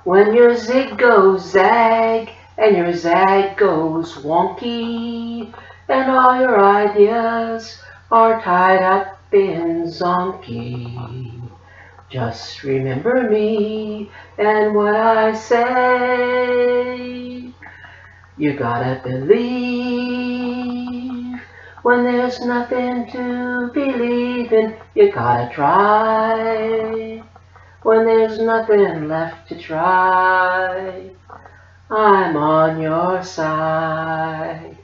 When your zig goes zag and your zag goes wonky and all your ideas are tied up in zonky, just remember me and what I say. You gotta believe when there's nothing to believe in. You gotta try when there's nothing left to try. I'm on your side.